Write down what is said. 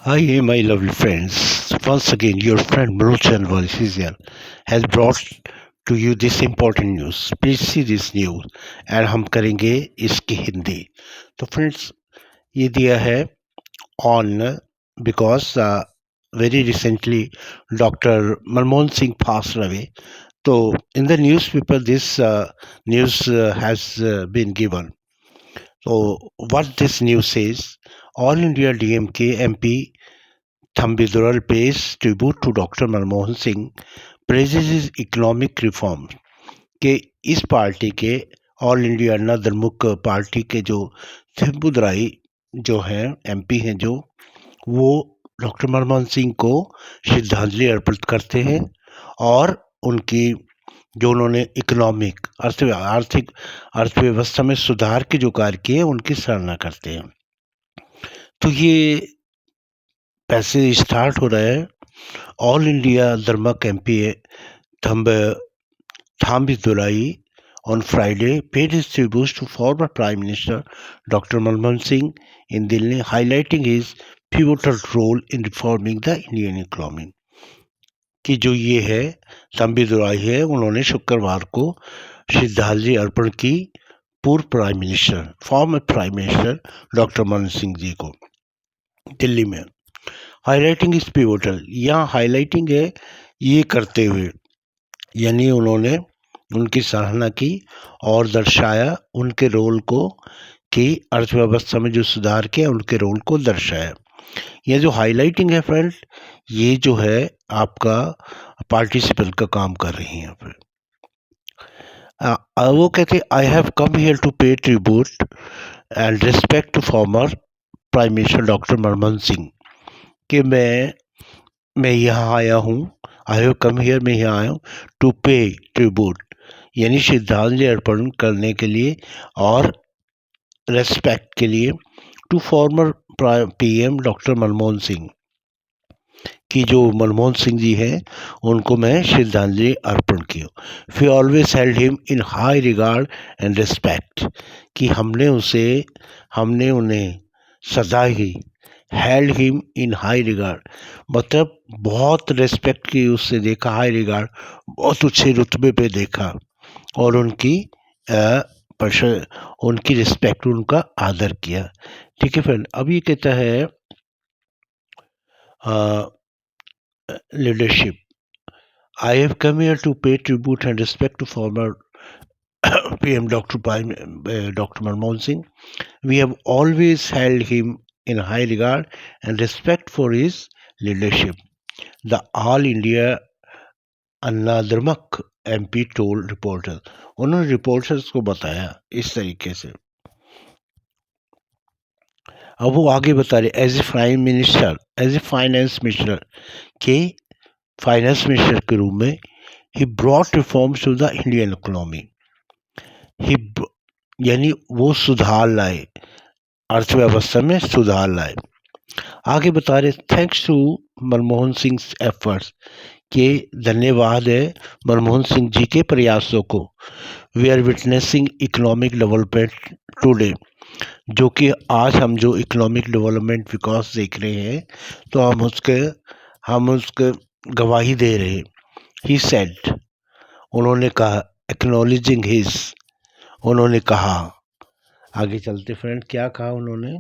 Hi, my lovely friends. Once again, your friend Mrochan Valisian has brought to you this important news. Please see this news and हम करेंगे इसकी हिंदी. तो friends ये दिया है on because very recently Dr. Manmohan Singh passed away. So in the newspaper this news has been given. So what this news says, All India DMK MP Thambidural pays tribute to doctor Manmohan Singh, praises his economic reform. के इस party के all India अन्ना द्रमुक party के जो थिम्बुदराई जो हैं MP हैं जो वो डॉक्टर मनमोहन सिंह को श्रद्धांजलि अर्पित करते हैं और उनकी जो उन्होंने इकोनॉमिक आर्थिक अर्थव्यवस्था में सुधार के जो कार्य किए उनकी सराहना करते हैं. तो ये पैसे स्टार्ट हो रहा है. ऑल इंडिया धर्मक MP Thambidurai on Friday paid his tributes to former Prime Minister Dr. Manmohan Singh in Delhi, highlighting his pivotal role in reforming the Indian economy. कि जो ये है तम्बिदुराई है, उन्होंने शुक्रवार को श्रद्धांजलि अर्पण की पूर्व prime minister former prime minister doctor Manmohan Singh ji को दिल्ली में. हाईलाइटिंग इज पिवोटल, यहाँ हाईलाइटिंग है ये करते हुए, यानी उन्होंने उनकी सराहना की और दर्शाया उनके रोल को कि अर्थव्यवस्था में जो सुधार किया उनके रोल को दर्शाया. यह जो हाईलाइटिंग है फ्रेंड, ये जो है आपका पार्टिसिपल का काम कर रही हैं. फिर वो कहते I have come here to pay tribute and respect to former prime minister doctor Manmohan Singh, कि मैं यहाँ आया हूँ. आई हैव कम हियर, मैं यहाँ आया हूँ टू पे ट्रिब्यूट, यानी श्रद्धांजलि अर्पण करने के लिए और रेस्पेक्ट के लिए to former PM doctor Manmohan Singh, कि जो मनमोहन सिंह जी हैं उनको मैं श्रद्धांजलि अर्पण की. We always held him in high regard and respect, कि हमने उन्हें सदा ही held him in high regard, मतलब बहुत रेस्पेक्ट की उससे देखा, हाई रिगार्ड बहुत अच्छे रुतबे पे देखा और उनकी रिस्पेक्ट, उनका आदर किया. ठीक है फ्रेंड. अब ये कहता है leadership. I have come here to pay tribute and respect to former PM Dr. Manmohan Singh. We have always held him in high regard and respect for his leadership. The All India Anna Dharmak MP told reporters. उन्होंने reporters को बताया इस तरीके से. अब वो आगे बता रहे as a prime minister, as a finance minister, के फाइनेंस मिनिस्टर के रूप में ही brought reforms to the Indian economy. यानी वो सुधार लाए, अर्थव्यवस्था में सुधार लाए. आगे बता रहे thanks to Manmohan Singh efforts, के धन्यवाद है मनमोहन सिंह जी के प्रयासों को. We are witnessing economic development today, जो कि आज हम जो इकोनॉमिक डेवलपमेंट विकास देख रहे हैं तो हम उसके गवाही दे रहे. ही सेड, उन्होंने कहा, एक्नॉलेजिंग हिज, उन्होंने कहा. आगे चलते फ्रेंड, क्या कहा उन्होंने.